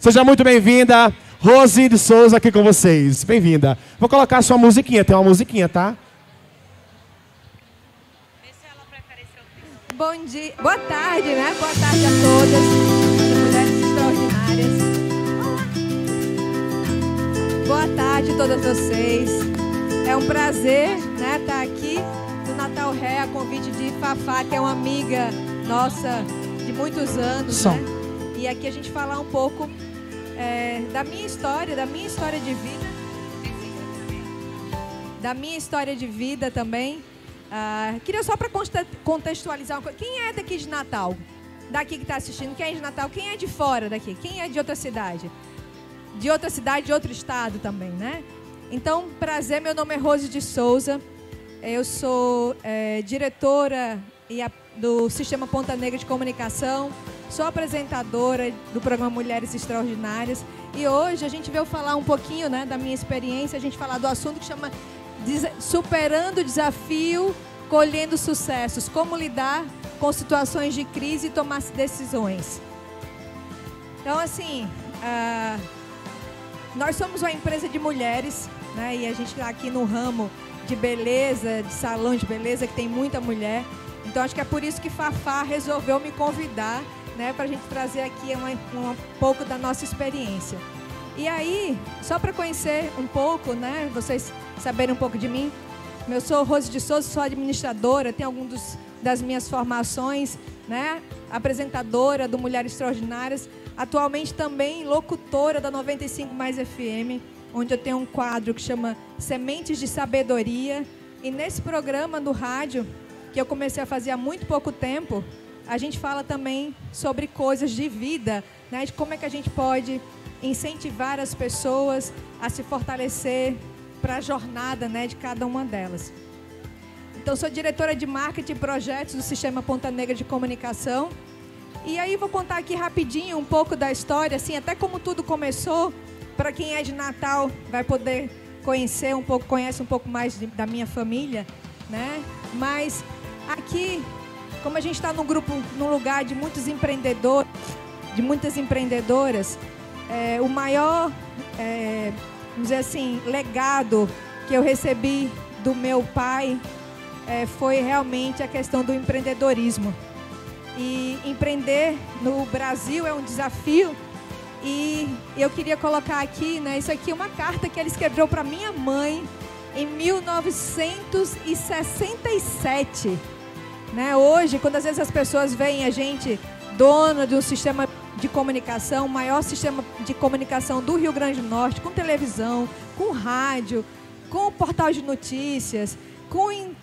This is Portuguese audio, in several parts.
Seja muito bem-vinda, Rose de Souza aqui com vocês. Bem-vinda. Vou colocar a sua musiquinha, tem uma musiquinha, tá? Bom dia, boa tarde, né? Boa tarde a todas, mulheres extraordinárias. Boa tarde a todas vocês. É um prazer, né, estar aqui no Natal Ré, a convite de Fafá, que é uma amiga nossa de muitos anos, né? E aqui a gente falar um pouco da minha história de vida. Da minha história de vida também. Queria só para contextualizar uma coisa. Quem é daqui de Natal? Daqui que está assistindo, quem é de Natal? Quem é de fora daqui? Quem é de outra cidade? De outra cidade, de outro estado também, né? Então, prazer, meu nome é Rose de Souza. Eu sou diretora do Sistema Ponta Negra de Comunicação. Sou apresentadora do programa Mulheres Extraordinárias. E hoje a gente veio falar um pouquinho, né, da minha experiência. A gente falar do assunto que chama Superando o Desafio, Colhendo Sucessos. Como lidar com situações de crise e tomar decisões. Então, assim, nós somos uma empresa de mulheres, né? E a gente está aqui no ramo de beleza, de salão de beleza, que tem muita mulher. Então, acho que é por isso que Fafá resolveu me convidar, né, para a gente trazer aqui um pouco da nossa experiência. E aí, só para conhecer um pouco, né, vocês saberem um pouco de mim, eu sou Rose de Souza, sou administradora, tenho algumas das minhas formações, né, apresentadora do Mulheres Extraordinárias, atualmente também locutora da 95 Mais FM, onde eu tenho um quadro que chama Sementes de Sabedoria. E nesse programa no rádio, que eu comecei a fazer há muito pouco tempo, a gente fala também sobre coisas de vida, né, de como é que a gente pode incentivar as pessoas a se fortalecer para a jornada, né, de cada uma delas. Então, sou diretora de marketing e projetos do Sistema Ponta Negra de Comunicação. E aí vou contar aqui rapidinho um pouco da história, assim, até como tudo começou. Para quem é de Natal vai poder conhecer um pouco, conhece um pouco mais da minha família, né? Mas aqui, como a gente está num grupo, num lugar de muitos empreendedores, de muitas empreendedoras, o maior, vamos dizer assim, legado que eu recebi do meu pai foi realmente a questão do empreendedorismo. E empreender no Brasil é um desafio. E eu queria colocar aqui, né, isso aqui é uma carta que ele escreveu para minha mãe em 1967. Né? Hoje, quando às vezes as pessoas veem a gente dona de um sistema de comunicação, o maior sistema de comunicação do Rio Grande do Norte, com televisão, com rádio, com portal de notícias, com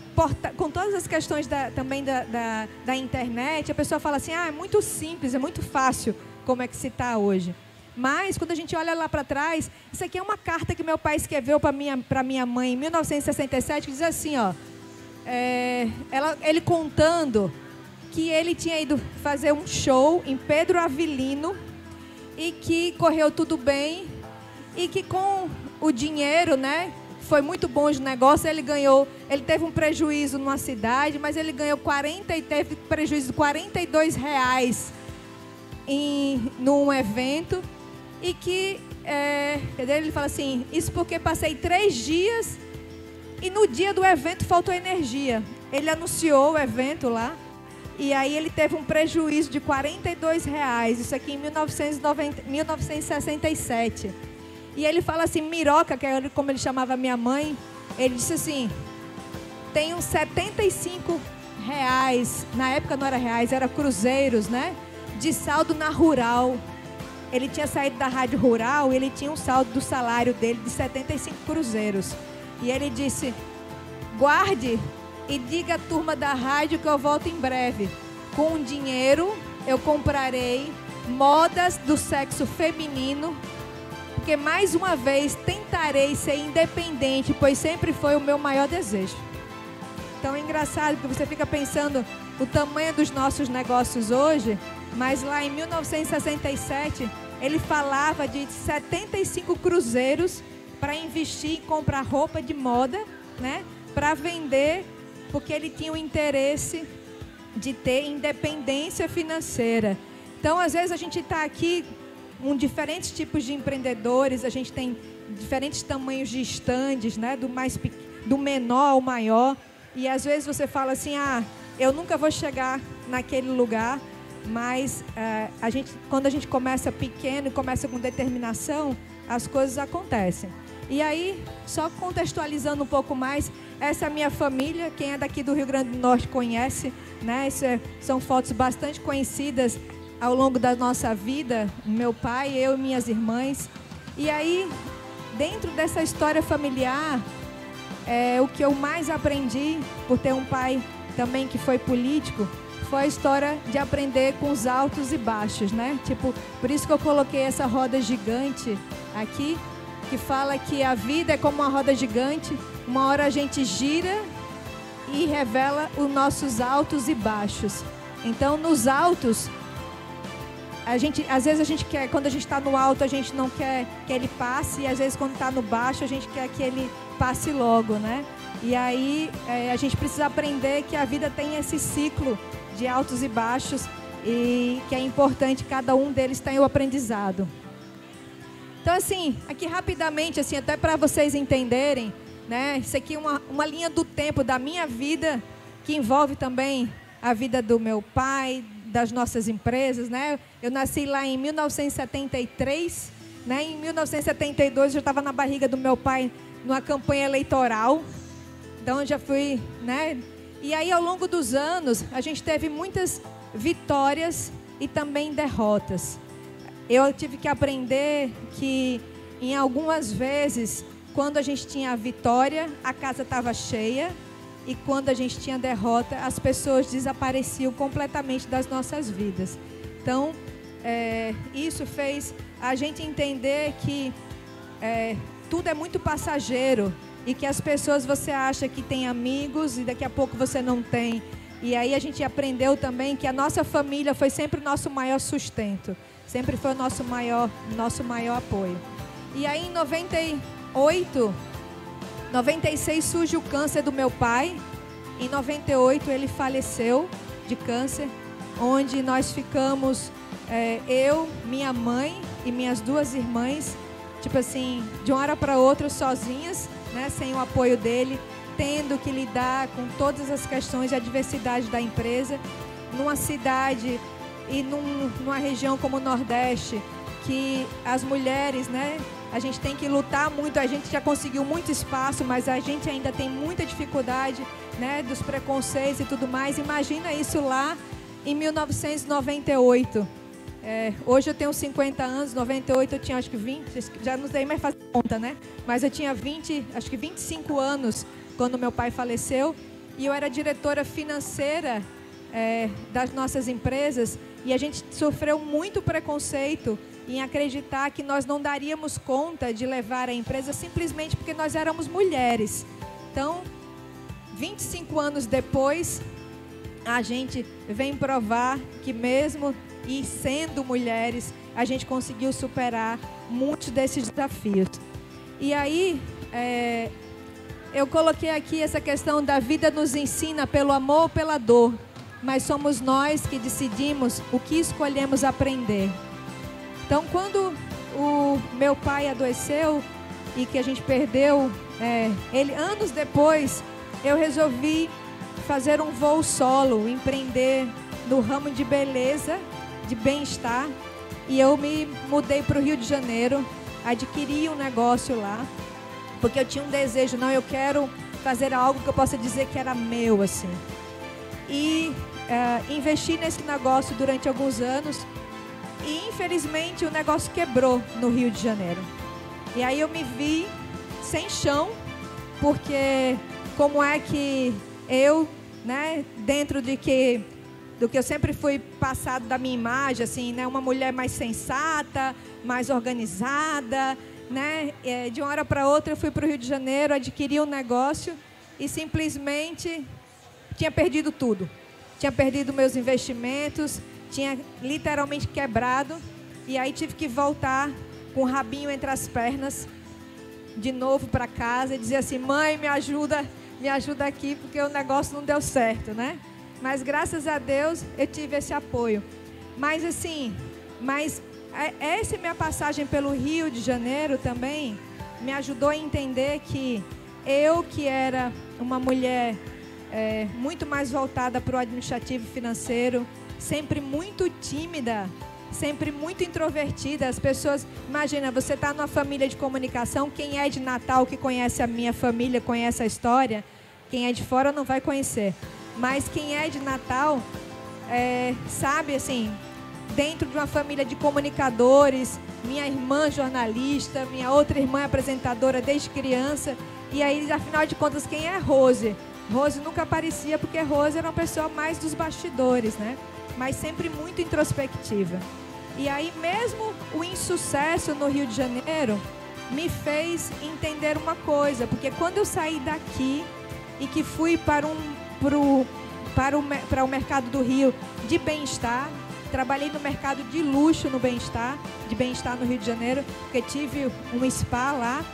todas as questões também da internet, a pessoa fala assim, é muito simples, é muito fácil como é que se está hoje. Mas, quando a gente olha lá para trás, isso aqui é uma carta que meu pai escreveu para minha mãe em 1967, que diz assim, ó, ele contando que ele tinha ido fazer um show em Pedro Avilino e que correu tudo bem e que com o dinheiro, né, foi muito bom os negócios, ele teve um prejuízo numa cidade, mas ele ganhou teve prejuízo de R$42 num evento e que ele fala assim, isso porque passei 3 dias e no dia do evento faltou energia. Ele anunciou o evento lá e aí ele teve um prejuízo de R$42, isso aqui em 1967. E ele fala assim, Miroca, que é como ele chamava minha mãe, ele disse assim, tem uns R$75, na época não era reais, era cruzeiros, né, de saldo na Rural. Ele tinha saído da Rádio Rural e ele tinha um saldo do salário dele de 75 cruzeiros. E ele disse, guarde e diga à turma da rádio que eu volto em breve. Com o dinheiro eu comprarei modas do sexo feminino, porque mais uma vez tentarei ser independente, pois sempre foi o meu maior desejo. Então é engraçado porque você fica pensando o tamanho dos nossos negócios hoje, mas lá em 1967 ele falava de 75 cruzeiros para investir em comprar roupa de moda, né, para vender, porque ele tinha o interesse de ter independência financeira. Então, às vezes a gente está aqui diferentes tipos de empreendedores, a gente tem diferentes tamanhos de estandes, né? Do menor ao maior. E às vezes você fala assim, eu nunca vou chegar naquele lugar, mas quando a gente começa pequeno e começa com determinação, as coisas acontecem. E aí, só contextualizando um pouco mais, essa é a minha família, quem é daqui do Rio Grande do Norte conhece, né? São fotos bastante conhecidas ao longo da nossa vida, meu pai, eu e minhas irmãs. E aí, dentro dessa história familiar, o que eu mais aprendi, por ter um pai também que foi político, foi a história de aprender com os altos e baixos, né? Tipo, por isso que eu coloquei essa roda gigante aqui, que fala que a vida é como uma roda gigante, uma hora a gente gira e revela os nossos altos e baixos. Então, nos altos, às vezes a gente quer, quando a gente está no alto, a gente não quer que ele passe, e às vezes quando está no baixo, a gente quer que ele passe logo, né? E aí a gente precisa aprender que a vida tem esse ciclo de altos e baixos e que é importante cada um deles ter o aprendizado. Então, assim, aqui rapidamente, assim, até para vocês entenderem, né? Isso aqui é uma linha do tempo da minha vida, que envolve também a vida do meu pai, das nossas empresas, né? Eu nasci lá em 1973, né? Em 1972 eu estava na barriga do meu pai numa campanha eleitoral, então eu já fui, né? E aí, ao longo dos anos, a gente teve muitas vitórias e também derrotas. Eu tive que aprender que, em algumas vezes, quando a gente tinha vitória, a casa estava cheia. E quando a gente tinha derrota, as pessoas desapareciam completamente das nossas vidas. Então, isso fez a gente entender que tudo é muito passageiro. E que as pessoas, você acha que tem amigos e daqui a pouco você não tem. E aí a gente aprendeu também que a nossa família foi sempre o nosso maior sustento. Sempre foi o nosso maior apoio. E aí em 96 surge o câncer do meu pai. Em 98 ele faleceu de câncer, onde nós ficamos, eu, minha mãe e minhas duas irmãs, tipo assim, de uma hora para outra sozinhas, né, sem o apoio dele, tendo que lidar com todas as questões de adversidade da empresa, numa cidade e numa região como o Nordeste, que as mulheres, né, a gente tem que lutar muito. A gente já conseguiu muito espaço, mas a gente ainda tem muita dificuldade, né, dos preconceitos e tudo mais. Imagina isso lá em 1998. Hoje eu tenho 50 anos, 98 eu tinha acho que 20, já não sei mais fazer conta, né? Mas eu tinha 25 anos quando meu pai faleceu, e eu era diretora financeira das nossas empresas, e a gente sofreu muito preconceito em acreditar que nós não daríamos conta de levar a empresa simplesmente porque nós éramos mulheres. Então, 25 anos depois, a gente vem provar que mesmo e sendo mulheres, a gente conseguiu superar muitos desses desafios. E aí, eu coloquei aqui essa questão da vida nos ensina pelo amor ou pela dor, mas somos nós que decidimos o que escolhemos aprender. Então, quando o meu pai adoeceu e que a gente perdeu ele, anos depois, eu resolvi fazer um voo solo, empreender no ramo de beleza, de bem-estar, e eu me mudei para o Rio de Janeiro, adquiri um negócio lá, porque eu tinha um desejo, eu quero fazer algo que eu possa dizer que era meu, assim. E investi nesse negócio durante alguns anos, e infelizmente o negócio quebrou no Rio de Janeiro. E aí eu me vi sem chão, porque como é que eu, né, dentro do que eu sempre fui passado da minha imagem, assim, né, uma mulher mais sensata, mais organizada, né, de uma hora para outra eu fui para o Rio de Janeiro, adquiri um negócio e simplesmente tinha perdido tudo. Tinha perdido meus investimentos, tinha literalmente quebrado, e aí tive que voltar com o rabinho entre as pernas de novo para casa e dizer assim: mãe, me ajuda aqui, porque o negócio não deu certo, né? Mas graças a Deus eu tive esse apoio. Mas assim, Essa minha passagem pelo Rio de Janeiro também me ajudou a entender que eu, que era uma mulher muito mais voltada para o administrativo e financeiro, sempre muito tímida, sempre muito introvertida. As pessoas, imagina, você está numa família de comunicação, quem é de Natal, que conhece a minha família, conhece a história, quem é de fora não vai conhecer. Mas quem é de Natal, sabe, assim, dentro de uma família de comunicadores, minha irmã jornalista, minha outra irmã apresentadora desde criança, e aí, afinal de contas, quem é Rose? Rose nunca aparecia porque Rose era uma pessoa mais dos bastidores, né? Mas sempre muito introspectiva. E aí, mesmo o insucesso no Rio de Janeiro me fez entender uma coisa, porque quando eu saí daqui e que fui para o mercado do Rio de bem-estar, trabalhei no mercado de luxo no bem-estar, de bem-estar no Rio de Janeiro, porque tive um spa lá.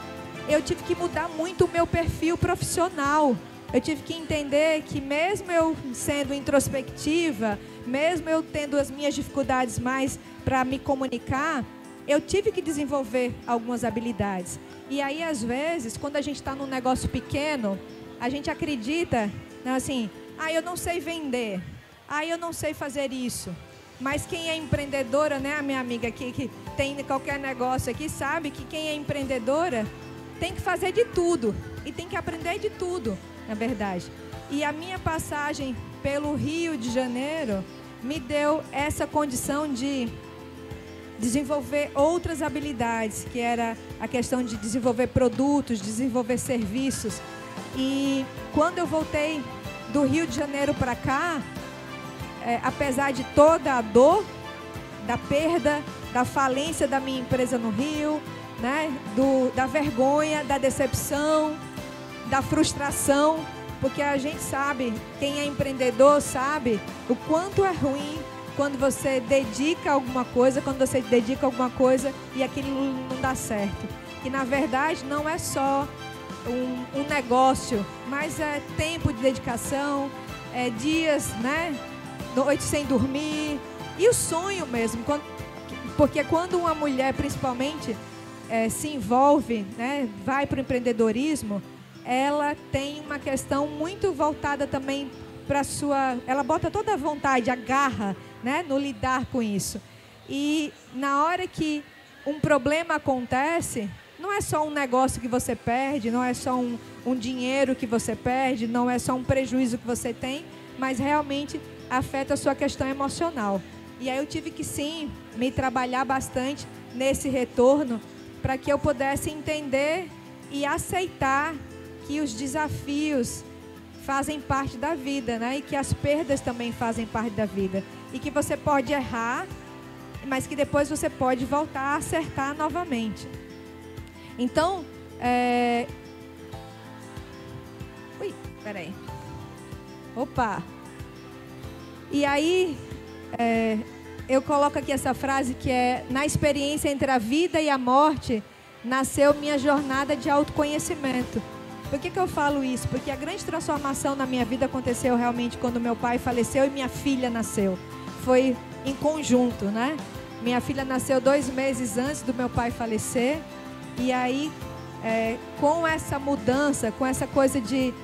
Eu tive que mudar muito o meu perfil profissional. Eu tive que entender que mesmo eu sendo introspectiva, mesmo eu tendo as minhas dificuldades mais para me comunicar, eu tive que desenvolver algumas habilidades. E aí, às vezes, quando a gente está num negócio pequeno, a gente acredita, assim, eu não sei vender, eu não sei fazer isso. Mas quem é empreendedora, né, a minha amiga aqui, que tem qualquer negócio aqui, sabe que quem é empreendedora tem que fazer de tudo e tem que aprender de tudo, na verdade. E a minha passagem pelo Rio de Janeiro me deu essa condição de desenvolver outras habilidades, que era a questão de desenvolver produtos, desenvolver serviços. E quando eu voltei do Rio de Janeiro para cá, apesar de toda a dor, da perda, da falência da minha empresa no Rio, né, da vergonha, da decepção, da frustração, porque a gente sabe, quem é empreendedor sabe o quanto é ruim quando você dedica alguma coisa, e aquilo não dá certo. E na verdade não é só um negócio, mas é tempo de dedicação, dias, né, noite sem dormir, e o sonho mesmo, porque quando uma mulher principalmente se envolve, né, vai para o empreendedorismo, ela tem uma questão muito voltada também para ela bota toda a vontade, a garra, né, no lidar com isso. E na hora que um problema acontece, não é só um negócio que você perde, não é só um dinheiro que você perde, não é só um prejuízo que você tem, mas realmente afeta a sua questão emocional. E aí eu tive que sim me trabalhar bastante nesse retorno para que eu pudesse entender e aceitar que os desafios fazem parte da vida, né? E que as perdas também fazem parte da vida. E que você pode errar, mas que depois você pode voltar a acertar novamente. Então, ui, peraí. Opa! E aí, eu coloco aqui essa frase que é: na experiência entre a vida e a morte, nasceu minha jornada de autoconhecimento. Por que eu falo isso? Porque a grande transformação na minha vida aconteceu realmente quando meu pai faleceu e minha filha nasceu. Foi em conjunto, né? Minha filha nasceu 2 meses antes do meu pai falecer. E aí, com essa mudança, com essa coisa de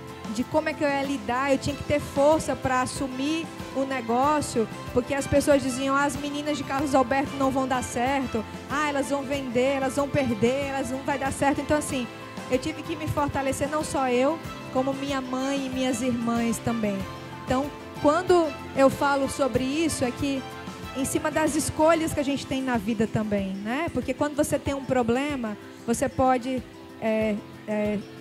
como é que eu ia lidar, eu tinha que ter força para assumir o negócio, porque as pessoas diziam: as meninas de Carlos Alberto não vão dar certo, elas vão vender, elas vão perder, elas não vai dar certo. Então, assim, eu tive que me fortalecer, não só eu, como minha mãe e minhas irmãs também. Então, quando eu falo sobre isso, é que em cima das escolhas que a gente tem na vida também, né? Porque quando você tem um problema, você pode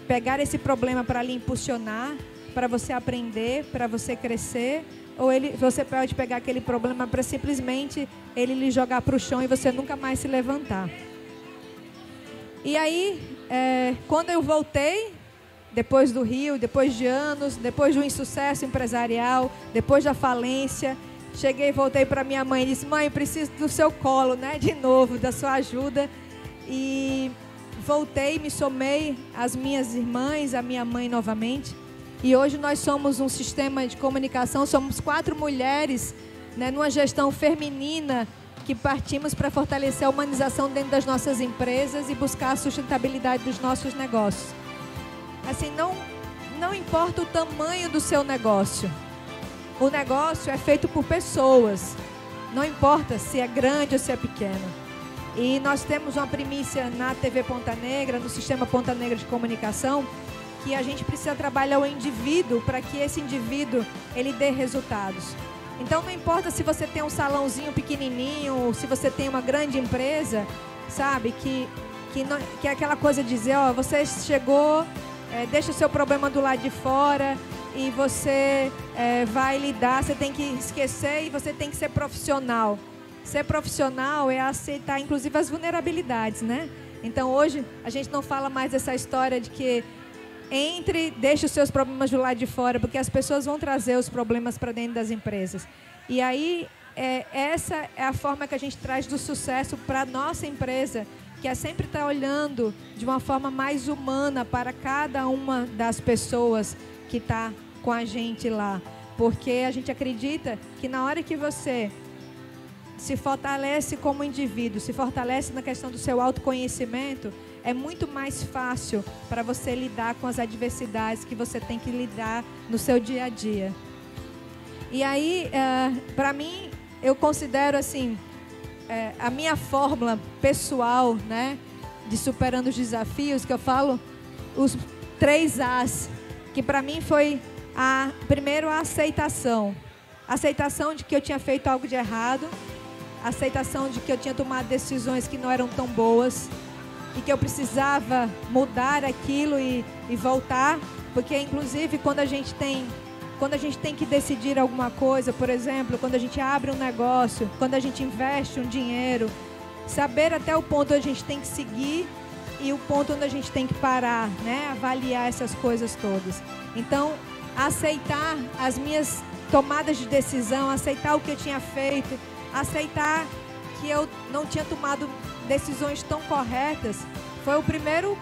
pegar esse problema para lhe impulsionar, para você aprender, para você crescer, ou você pode pegar aquele problema para simplesmente ele lhe jogar para o chão e você nunca mais se levantar. E aí, quando eu voltei, depois do Rio, depois de anos, depois do insucesso empresarial, depois da falência, cheguei e voltei para minha mãe e disse: mãe, eu preciso do seu colo, né? De novo, da sua ajuda. E voltei, me somei às minhas irmãs, à minha mãe novamente. E hoje nós somos um sistema de comunicação, somos 4 mulheres, né, numa gestão feminina que partimos para fortalecer a humanização dentro das nossas empresas e buscar a sustentabilidade dos nossos negócios. Assim, não importa o tamanho do seu negócio. O negócio é feito por pessoas. Não importa se é grande ou se é pequeno. E nós temos uma primícia na TV Ponta Negra, no sistema Ponta Negra de comunicação, que a gente precisa trabalhar o indivíduo para que esse indivíduo ele dê resultados. Então não importa se você tem um salãozinho pequenininho, se você tem uma grande empresa, sabe, que é aquela coisa de dizer, ó, você chegou, deixa o seu problema do lado de fora e você vai lidar, você tem que esquecer e você tem que ser profissional. Ser profissional é aceitar, inclusive, as vulnerabilidades, né? Então, hoje, a gente não fala mais dessa história de que deixe os seus problemas do lado de fora, porque as pessoas vão trazer os problemas para dentro das empresas. E aí, essa é a forma que a gente traz do sucesso para a nossa empresa, que é sempre estar olhando de uma forma mais humana para cada uma das pessoas que está com a gente lá. Porque a gente acredita que na hora que você se fortalece como indivíduo, se fortalece na questão do seu autoconhecimento, é muito mais fácil para você lidar com as adversidades que você tem que lidar no seu dia a dia. E aí, para mim, eu considero assim, a minha fórmula pessoal, né, de superando os desafios, que eu falo, os 3 As, que para mim foi primeiro a aceitação. Aceitação de que eu tinha feito algo de errado, aceitação de que eu tinha tomado decisões que não eram tão boas e que eu precisava mudar aquilo e voltar, porque inclusive quando a gente tem que decidir alguma coisa, por exemplo, quando a gente abre um negócio, quando a gente investe um dinheiro, saber até o ponto onde a gente tem que seguir e o ponto onde a gente tem que parar, né? Avaliar essas coisas todas. Então, aceitar as minhas tomadas de decisão, aceitar o que eu tinha feito, aceitar que eu não tinha tomado decisões tão corretas, foi o primeiro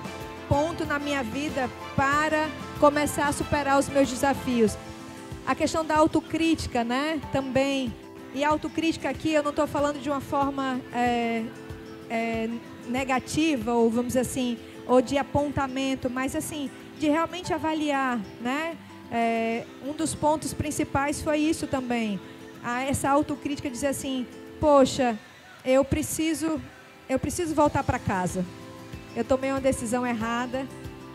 ponto na minha vida para começar a superar os meus desafios. A questão da autocrítica, né, também. E a autocrítica aqui eu não estou falando de uma forma negativa, ou vamos dizer assim, ou de apontamento, mas assim, de realmente avaliar, né? Um dos pontos principais foi isso também. Essa autocrítica, dizer assim, poxa, eu preciso voltar para casa. Eu tomei uma decisão errada,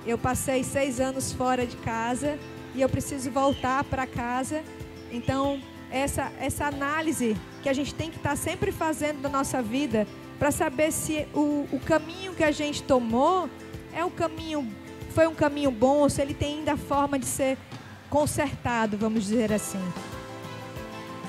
eu passei 6 anos fora de casa e eu preciso voltar para casa. Então, essa análise que a gente tem que estar sempre fazendo na nossa vida para saber se o caminho que a gente tomou foi um caminho bom, ou se ele tem ainda a forma de ser consertado, vamos dizer assim.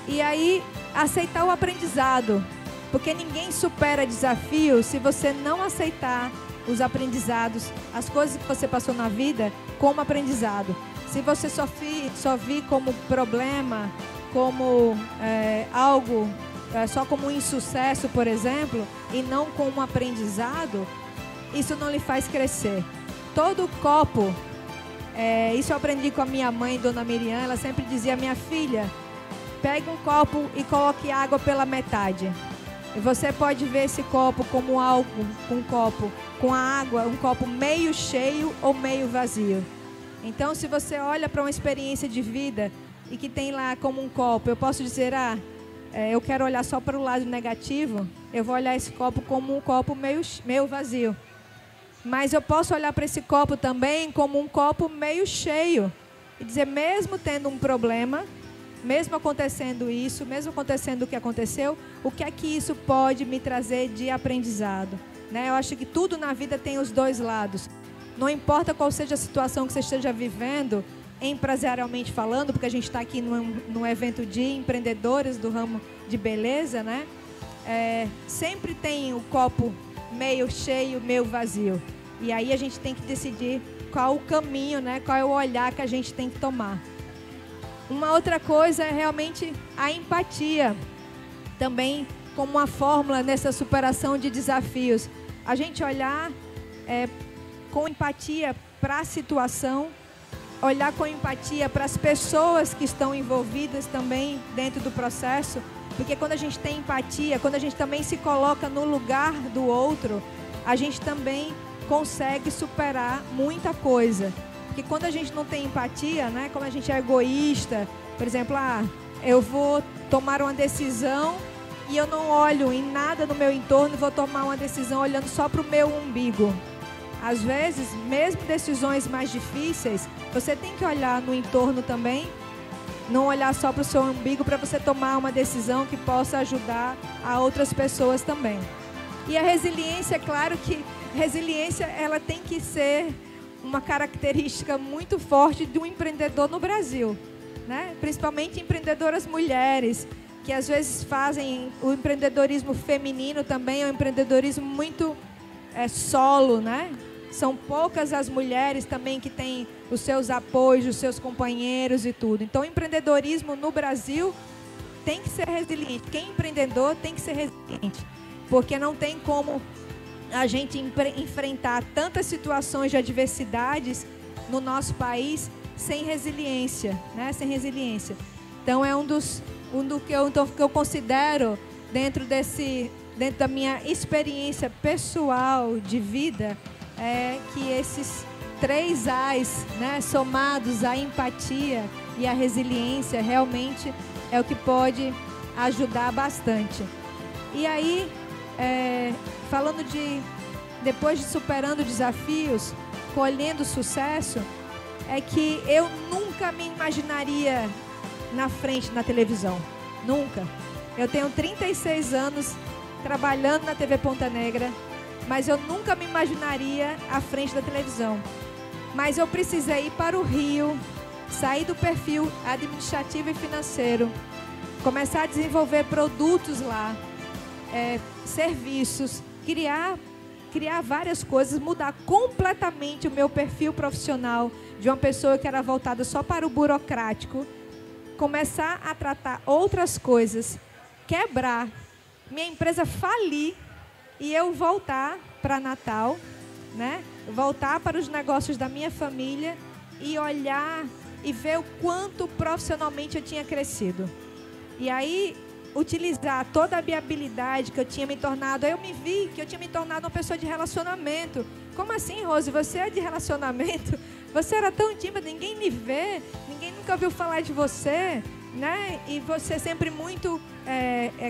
E aí, aceitar o aprendizado, porque ninguém supera desafios se você não aceitar os aprendizados, as coisas que você passou na vida como aprendizado. Se você só vir como problema, como algo, só como um insucesso, por exemplo, e não como um aprendizado, isso não lhe faz crescer. Todo copo, isso eu aprendi com a minha mãe, Dona Miriam, ela sempre dizia, minha filha, pegue um copo e coloque água pela metade. E você pode ver esse copo como um copo com a água, um copo meio cheio ou meio vazio. Então, se você olha para uma experiência de vida e que tem lá como um copo, eu posso dizer, eu quero olhar só para o lado negativo, eu vou olhar esse copo como um copo meio vazio. Mas eu posso olhar para esse copo também como um copo meio cheio e dizer, mesmo tendo um problema, mesmo acontecendo isso, mesmo acontecendo o que aconteceu, o que é que isso pode me trazer de aprendizado? Né? Eu acho que tudo na vida tem os dois lados. Não importa qual seja a situação que você esteja vivendo, empresarialmente falando, porque a gente está aqui num evento de empreendedores do ramo de beleza, né? Sempre tem o copo meio cheio, meio vazio. E aí a gente tem que decidir qual o caminho, né? Qual é o olhar que a gente tem que tomar. Uma outra coisa é realmente a empatia, também como uma fórmula nessa superação de desafios. A gente olhar com empatia para a situação, olhar com empatia para as pessoas que estão envolvidas também dentro do processo Porque quando a gente tem empatia, quando a gente também se coloca no lugar do outro, a gente também consegue superar muita coisa. Porque quando a gente não tem empatia, né, como a gente é egoísta, por exemplo, eu vou tomar uma decisão e eu não olho em nada no meu entorno, vou tomar uma decisão olhando só para o meu umbigo. Às vezes, mesmo decisões mais difíceis, você tem que olhar no entorno também, não olhar só para o seu umbigo, para você tomar uma decisão que possa ajudar a outras pessoas também. E a resiliência, é claro que resiliência ela tem que ser uma característica muito forte de um empreendedor no Brasil, né? Principalmente empreendedoras mulheres, que às vezes fazem o empreendedorismo feminino também, é um empreendedorismo muito solo, né? São poucas as mulheres também que têm os seus apoios, os seus companheiros e tudo. Então, o empreendedorismo no Brasil tem que ser resiliente. Quem é empreendedor tem que ser resiliente, porque não tem como a gente enfrentar tantas situações de adversidades no nosso país sem resiliência, né? Sem resiliência. Então, é um do que eu considero dentro da minha experiência pessoal de vida, é que esses 3 A's, né, somados à empatia e à resiliência, realmente é o que pode ajudar bastante. E aí, falando depois de superando desafios, colhendo sucesso, é que eu nunca me imaginaria na frente na televisão. Nunca. Eu tenho 36 anos trabalhando na TV Ponta Negra, mas eu nunca me imaginaria à frente da televisão. Mas eu precisei ir para o Rio, sair do perfil administrativo e financeiro, começar a desenvolver produtos lá, serviços, criar várias coisas, mudar completamente o meu perfil profissional de uma pessoa que era voltada só para o burocrático, começar a tratar outras coisas, quebrar, minha empresa falir e eu voltar para Natal, né? Voltar para os negócios da minha família e olhar e ver o quanto profissionalmente eu tinha crescido. E aí, utilizar toda a minha habilidade que eu tinha me tornado, eu me vi que eu tinha me tornado uma pessoa de relacionamento. Como assim, Rose? Você é de relacionamento? Você era tão tímida, ninguém me vê, ninguém nunca ouviu falar de você, né? E você sempre muito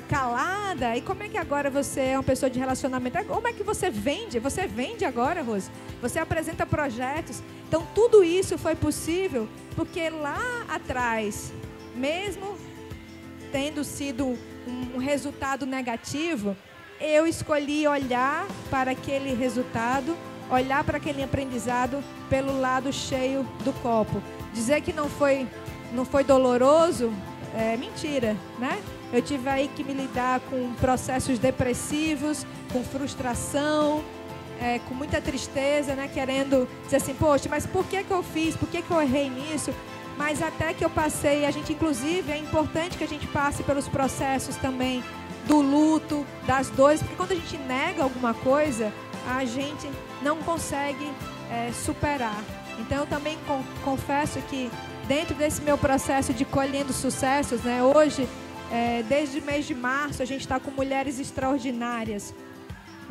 calada. E como é que agora você é uma pessoa de relacionamento? Como é que você vende? Você vende agora, Rose? Você apresenta projetos. Então, tudo isso foi possível porque lá atrás, mesmo tendo sido um resultado negativo, eu escolhi olhar para aquele resultado, olhar para aquele aprendizado pelo lado cheio do copo. Dizer que não foi doloroso é mentira, né? Eu tive aí que me lidar com processos depressivos, com frustração, com muita tristeza, né? Querendo dizer assim, poxa, mas por que eu fiz? Por que eu errei nisso? Mas até que eu passei, a gente inclusive, é importante que a gente passe pelos processos também do luto, das dores, porque quando a gente nega alguma coisa, a gente não consegue superar. Então eu também confesso que dentro desse meu processo de colhendo sucessos, né, hoje, desde o mês de março, a gente está com mulheres extraordinárias,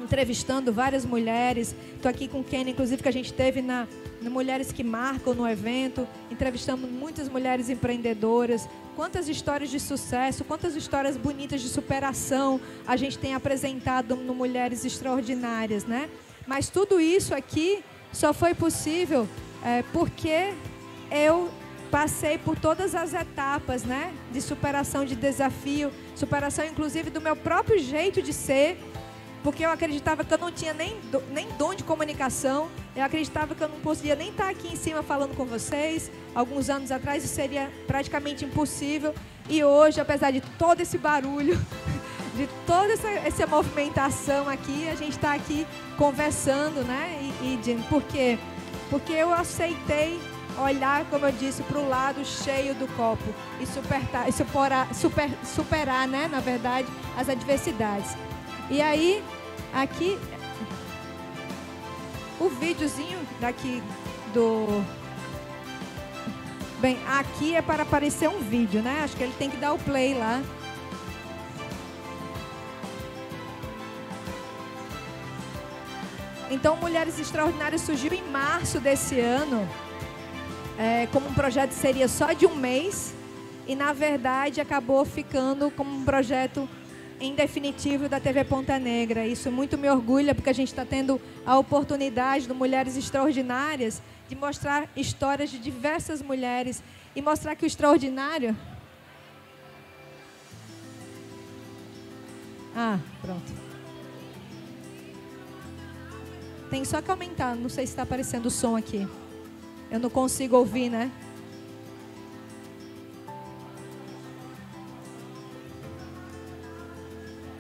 entrevistando várias mulheres. Estou aqui com o Kenny, inclusive, que a gente teve no Mulheres que Marcam no evento. Entrevistamos muitas mulheres empreendedoras. Quantas histórias de sucesso, quantas histórias bonitas de superação a gente tem apresentado no Mulheres Extraordinárias, né? Mas tudo isso aqui só foi possível porque eu passei por todas as etapas, né, de superação de desafio, superação inclusive do meu próprio jeito de ser, porque eu acreditava que eu não tinha nem dom de comunicação, eu acreditava que eu não conseguia nem estar aqui em cima falando com vocês. Alguns anos atrás isso seria praticamente impossível, e hoje, apesar de todo esse barulho, de toda essa movimentação aqui, a gente está aqui conversando, né, por quê? Porque eu aceitei olhar, como eu disse, para o lado cheio do copo e superar, né, na verdade, as adversidades. E aí, aqui, o videozinho daqui Bem, aqui é para aparecer um vídeo, né? Acho que ele tem que dar o play lá. Então, Mulheres Extraordinárias surgiu em março desse ano, como um projeto que seria só de um mês, e na verdade acabou ficando como um projeto em definitivo da TV Ponta Negra. Isso muito me orgulha, porque a gente está tendo a oportunidade do Mulheres Extraordinárias de mostrar histórias de diversas mulheres e mostrar que o extraordinário... Pronto. Tem só que aumentar, não sei se está aparecendo o som aqui. Eu não consigo ouvir, né?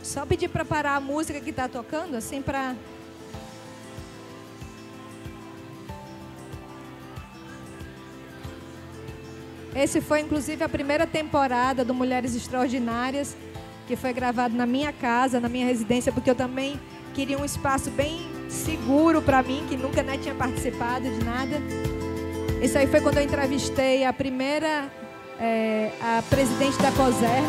Só pedir para parar a música que está tocando, assim, para... Esse foi, inclusive, a primeira temporada do Mulheres Extraordinárias, que foi gravado na minha casa, na minha residência, porque eu também queria um espaço bem seguro para mim, que nunca tinha participado de nada. Isso aí foi quando eu entrevistei a primeira, a presidente da COSERN.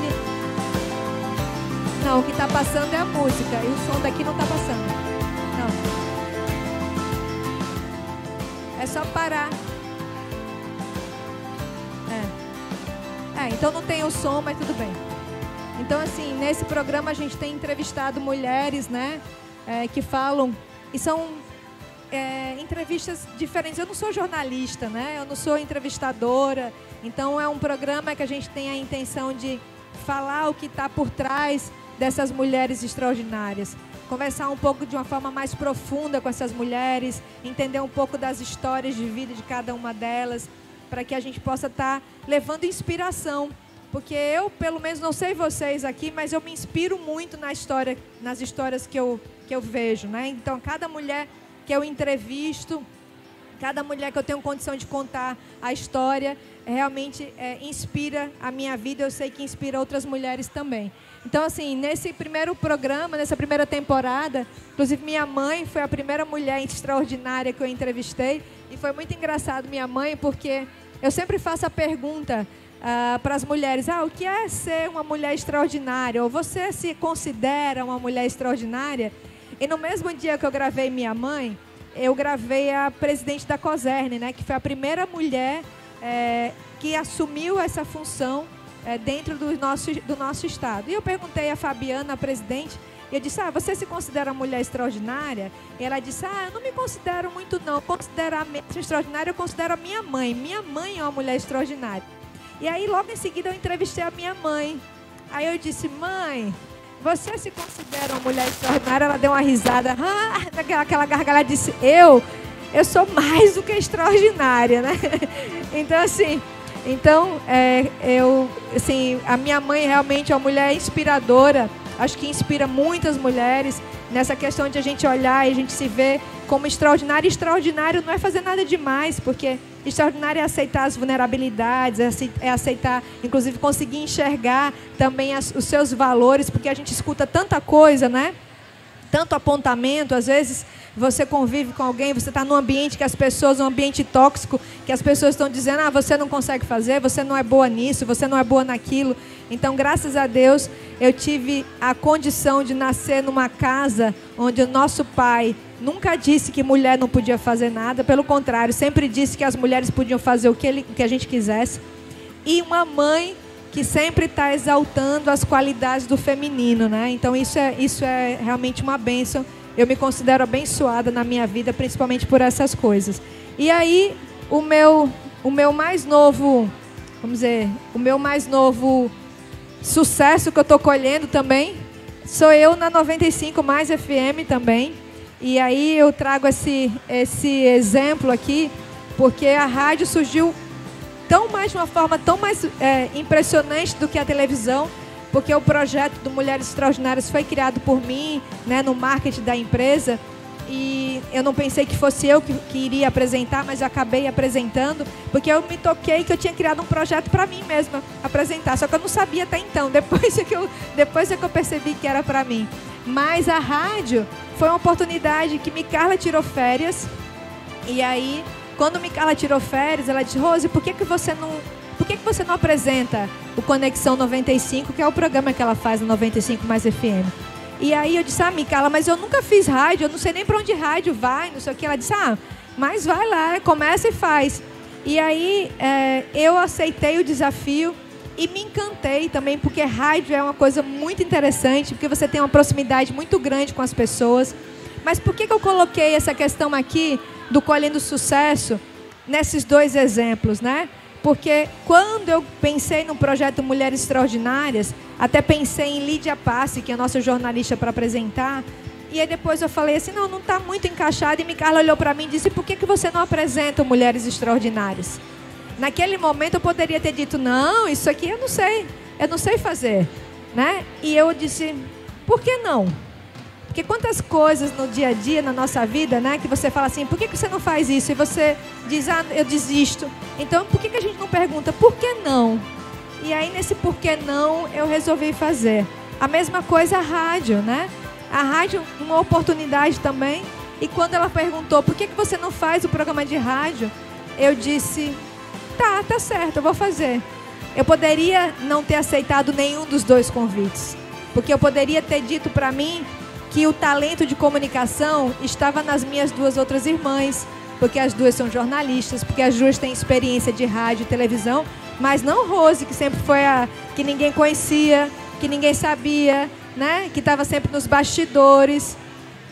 Não, o que está passando é a música, e o som daqui não está passando. Não. É só parar. Então não tem o som, mas tudo bem. Então, assim, nesse programa a gente tem entrevistado mulheres, né, que falam, e são entrevistas diferentes. Eu não sou jornalista, né, eu não sou entrevistadora, então é um programa que a gente tem a intenção de falar o que está por trás dessas mulheres extraordinárias. Conversar um pouco de uma forma mais profunda com essas mulheres, entender um pouco das histórias de vida de cada uma delas, para que a gente possa estar levando inspiração. Porque eu, pelo menos, não sei vocês aqui, mas eu me inspiro muito nas histórias que eu vejo, né? Então, cada mulher que eu entrevisto, cada mulher que eu tenho condição de contar a história, realmente inspira a minha vida. Eu sei que inspira outras mulheres também. Então, assim, nesse primeiro programa, nessa primeira temporada, inclusive minha mãe foi a primeira mulher extraordinária que eu entrevistei. E foi muito engraçado minha mãe, porque eu sempre faço a pergunta para as mulheres, o que é ser uma mulher extraordinária? Ou você se considera uma mulher extraordinária? E no mesmo dia que eu gravei minha mãe, eu gravei a presidente da COSERN, né, que foi a primeira mulher que assumiu essa função dentro do nosso estado. E eu perguntei a Fabiana, a presidente, e eu disse, você se considera uma mulher extraordinária? E ela disse, eu não me considero muito não, consideramente extraordinária, eu considero a minha mãe. Minha mãe é uma mulher extraordinária. E aí, logo em seguida, eu entrevistei a minha mãe. Aí eu disse, mãe, você se considera uma mulher extraordinária? Ela deu uma risada, aquela gargalhada, disse, eu sou mais do que extraordinária, né? Então, assim... a minha mãe realmente é uma mulher inspiradora, acho que inspira muitas mulheres nessa questão de a gente olhar e a gente se ver como extraordinário. Extraordinário não é fazer nada demais, porque extraordinário é aceitar as vulnerabilidades, é aceitar, inclusive conseguir enxergar também os seus valores, porque a gente escuta tanta coisa, né? Tanto apontamento, às vezes você convive com alguém, você está num ambiente que as pessoas, um ambiente tóxico, que as pessoas estão dizendo, você não consegue fazer, você não é boa nisso, você não é boa naquilo. Então, graças a Deus, eu tive a condição de nascer numa casa onde o nosso pai nunca disse que mulher não podia fazer nada, pelo contrário, sempre disse que as mulheres podiam fazer o que a gente quisesse. E uma mãe que sempre está exaltando as qualidades do feminino, né? Então, isso é realmente uma bênção. Eu me considero abençoada na minha vida, principalmente por essas coisas. E aí, o meu mais novo, vamos dizer, o meu mais novo sucesso que eu estou colhendo também, sou eu na 95 Mais FM também. E aí eu trago esse exemplo aqui, porque a rádio surgiu de uma forma tão mais impressionante do que a televisão, porque o projeto do Mulheres Extraordinárias foi criado por mim, né, no marketing da empresa, e eu não pensei que fosse eu que iria apresentar, mas eu acabei apresentando, porque eu me toquei que eu tinha criado um projeto para mim mesma apresentar, só que eu não sabia até então, depois é que eu percebi que era para mim. Mas a rádio foi uma oportunidade que Micarla tirou férias, e aí, quando Micarla tirou férias, ela disse, Rose, por que você não apresenta o Conexão 95, que é o programa que ela faz no 95 Mais FM? E aí eu disse, Micaela, mas eu nunca fiz rádio, eu não sei nem para onde rádio vai, não sei o que. Ela disse, mas vai lá, começa e faz. E aí eu aceitei o desafio e me encantei também, porque rádio é uma coisa muito interessante, porque você tem uma proximidade muito grande com as pessoas. Mas por que eu coloquei essa questão aqui do Colhendo Sucesso nesses dois exemplos, né? Porque quando eu pensei no projeto Mulheres Extraordinárias, até pensei em Lídia Passi, que é a nossa jornalista para apresentar, e aí depois eu falei assim, não está muito encaixado, e Micaela olhou para mim e disse, por que você não apresenta Mulheres Extraordinárias? Naquele momento eu poderia ter dito, não, isso aqui eu não sei fazer, né? E eu disse, por que não? Porque quantas coisas no dia a dia, na nossa vida, né, que você fala assim, por que você não faz isso? E você diz, eu desisto. Então, por que a gente não pergunta, por que não? E aí, nesse por que não, eu resolvi fazer. A mesma coisa a rádio, né? A rádio, uma oportunidade também. E quando ela perguntou, por que você não faz o programa de rádio? Eu disse, tá certo, eu vou fazer. Eu poderia não ter aceitado nenhum dos dois convites. Porque eu poderia ter dito para mim que o talento de comunicação estava nas minhas duas outras irmãs, porque as duas são jornalistas, porque as duas têm experiência de rádio e televisão, mas não Rose, que sempre foi a que ninguém conhecia, que ninguém sabia, né? Que estava sempre nos bastidores.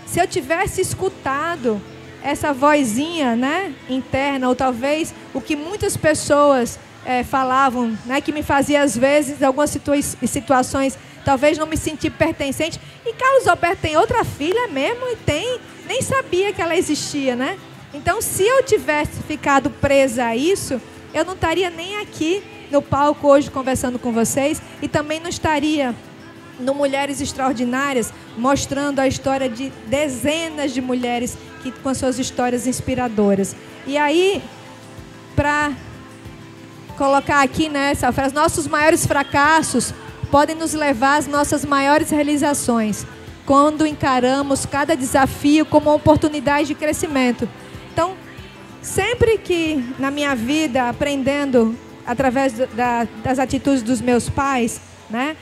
Se eu tivesse escutado essa vozinha, né, interna, ou talvez o que muitas pessoas falavam, né, que me fazia às vezes, em algumas situações, talvez não me sentir pertencente. E Carlos Alberto tem outra filha mesmo e nem sabia que ela existia, né? Então, se eu tivesse ficado presa a isso, eu não estaria nem aqui no palco hoje conversando com vocês e também não estaria no Mulheres Extraordinárias mostrando a história de dezenas de mulheres com suas histórias inspiradoras. E aí, para colocar aqui nessa frase, nossos maiores fracassos podem nos levar às nossas maiores realizações, quando encaramos cada desafio como uma oportunidade de crescimento. Então, sempre que na minha vida, aprendendo através das atitudes dos meus pais, né,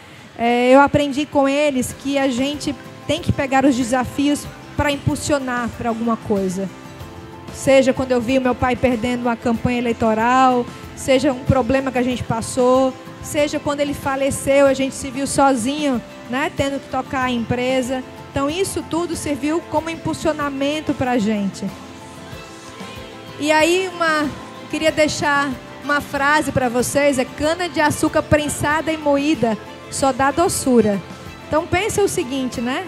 eu aprendi com eles que a gente tem que pegar os desafios para impulsionar para alguma coisa. Seja quando eu vi o meu pai perdendo uma campanha eleitoral, seja um problema que a gente passou, seja quando ele faleceu, a gente se viu sozinho, né, tendo que tocar a empresa. Então isso tudo serviu como impulsionamento para a gente. E aí queria deixar uma frase para vocês, cana de açúcar prensada e moída só dá doçura. Então pensa o seguinte, né?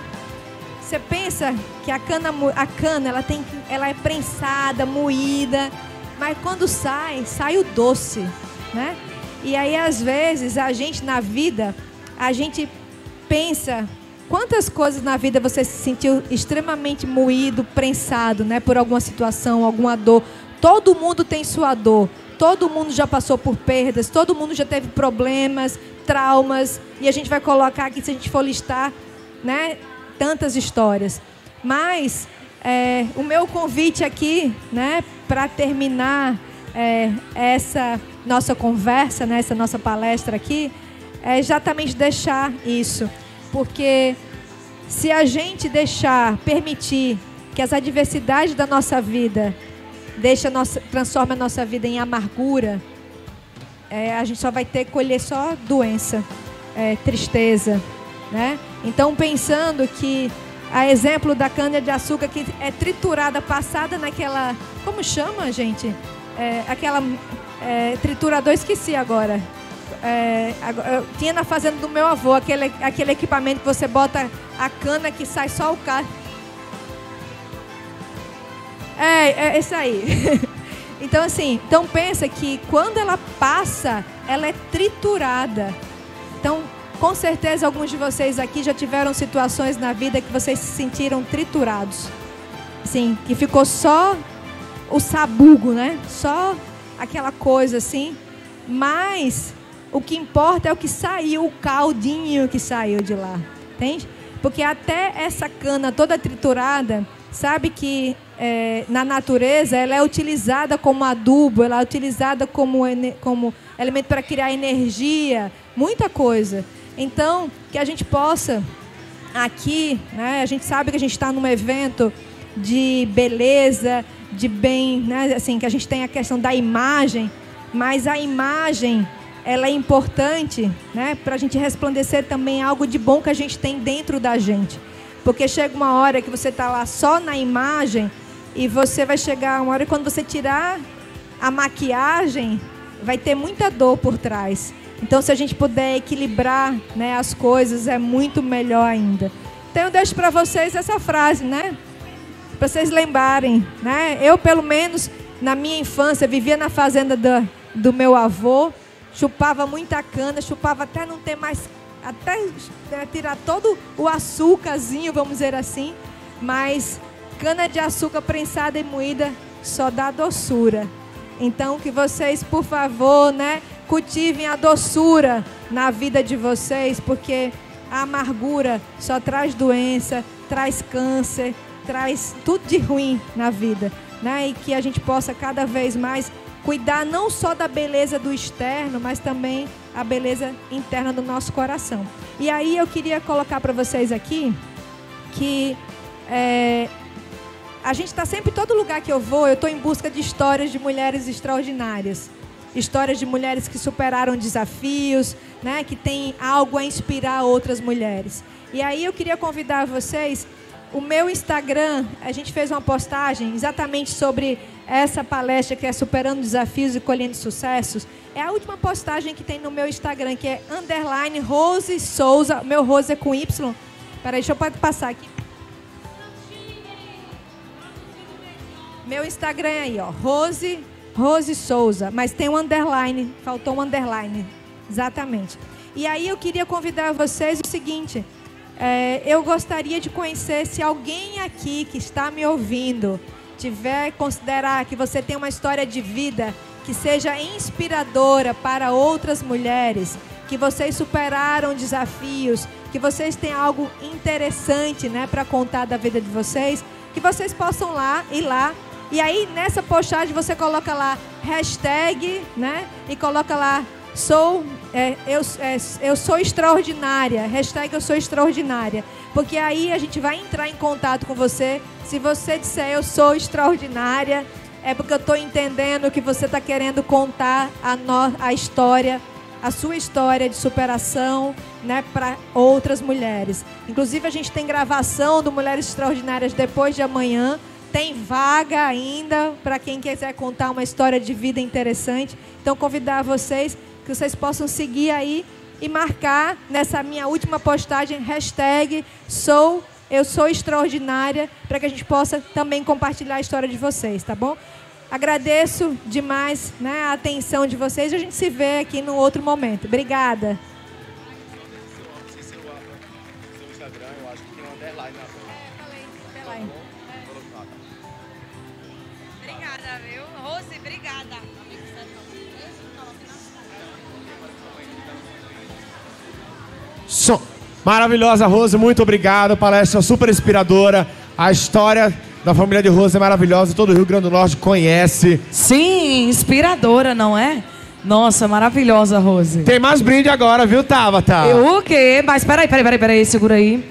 Você pensa que a cana ela é prensada, moída, mas quando sai o doce, né? E aí, às vezes, a gente na vida, a gente pensa, quantas coisas na vida você se sentiu extremamente moído, prensado, né? Por alguma situação, alguma dor. Todo mundo tem sua dor, todo mundo já passou por perdas, todo mundo já teve problemas, traumas, e a gente vai colocar aqui, se a gente for listar, né? Tantas histórias. Mas, o meu convite aqui, né? Para terminar essa nossa conversa, né, essa nossa palestra aqui, é exatamente deixar isso. Porque se a gente permitir que as adversidades da nossa vida transformem a nossa vida em amargura, a gente só vai colher só doença, tristeza, né? Então, pensando que a exemplo da cana-de-açúcar que é triturada, passada naquela... Como chama, gente? Aquela triturador, esqueci agora. Tinha na fazenda do meu avô, aquele equipamento que você bota a cana que sai só o cacho. É isso aí. Então, assim, pensa que quando ela passa, ela é triturada. Então, com certeza, alguns de vocês aqui já tiveram situações na vida que vocês se sentiram triturados. Assim, que ficou só o sabugo, né? Só aquela coisa assim. Mas o que importa é o que saiu, o caldinho que saiu de lá. Entende? Porque até essa cana toda triturada, sabe que na natureza ela é utilizada como adubo, ela é utilizada como elemento para criar energia, muita coisa. Então, que a gente possa aqui, né, a gente sabe que a gente está num evento de beleza, de bem, né, assim, que a gente tem a questão da imagem, mas a imagem, ela é importante, né, para a gente resplandecer também algo de bom que a gente tem dentro da gente. Porque chega uma hora que você está lá só na imagem e você vai chegar uma hora que quando você tirar a maquiagem, vai ter muita dor por trás. Então, se a gente puder equilibrar, né, as coisas, é muito melhor ainda. Então, eu deixo para vocês essa frase, né? Para vocês lembrarem, né? Eu, pelo menos, na minha infância, vivia na fazenda do meu avô, chupava muita cana, chupava até não ter mais, até tirar todo o açúcarzinho, vamos dizer assim. Mas cana de açúcar prensada e moída só dá doçura. Então, que vocês, por favor, né, cultivem a doçura na vida de vocês, porque a amargura só traz doença, traz câncer, traz tudo de ruim na vida, né? E que a gente possa cada vez mais cuidar não só da beleza do externo, mas também a beleza interna do nosso coração. E aí eu queria colocar para vocês aqui que a gente está sempre, todo lugar que eu vou, eu estou em busca de histórias de mulheres extraordinárias. Histórias de mulheres que superaram desafios, né, que tem algo a inspirar outras mulheres. E aí eu queria convidar vocês, o meu Instagram, a gente fez uma postagem exatamente sobre essa palestra que é Superando Desafios e Colhendo Sucessos. É a última postagem que tem no meu Instagram, que é _Rose Souza. Meu Rose é com Y. Peraí, deixa eu passar aqui. Meu Instagram é aí, ó, Rose Souza, mas tem um underline, faltou um underline, exatamente. E aí eu queria convidar vocês o seguinte, eu gostaria de conhecer, se alguém aqui que está me ouvindo tiver considerar que você tem uma história de vida que seja inspiradora para outras mulheres, que vocês superaram desafios, que vocês têm algo interessante, né, para contar da vida de vocês, que vocês possam ir lá. E aí, nessa postagem, você coloca lá hashtag, né? E coloca lá, eu sou extraordinária. Hashtag eu sou extraordinária. Porque aí a gente vai entrar em contato com você. Se você disser eu sou extraordinária, é porque eu estou entendendo que você está querendo contar a história, a sua história de superação, né, para outras mulheres. Inclusive, a gente tem gravação do Mulheres Extraordinárias depois de amanhã. Tem vaga ainda para quem quiser contar uma história de vida interessante. Então, convidar vocês que vocês possam seguir aí e marcar nessa minha última postagem, hashtag eu sou extraordinária, para que a gente possa também compartilhar a história de vocês, tá bom? Agradeço demais, né, a atenção de vocês e a gente se vê aqui no outro momento. Obrigada. Obrigada, viu? Rose, obrigada. Maravilhosa, Rose, muito obrigado. Palestra super inspiradora. A história da família de Rose é maravilhosa. Todo o Rio Grande do Norte conhece. Sim, inspiradora, não é? Nossa, maravilhosa, Rose. Tem mais brinde agora, viu, Tabata? O quê? Mas peraí, segura aí.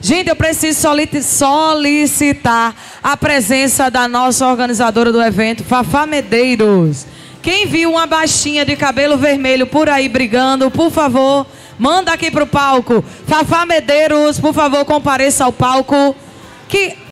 Gente, eu preciso solicitar a presença da nossa organizadora do evento, Fafá Medeiros. Quem viu uma baixinha de cabelo vermelho por aí brigando, por favor, manda aqui pro palco. Fafá Medeiros, por favor, compareça ao palco.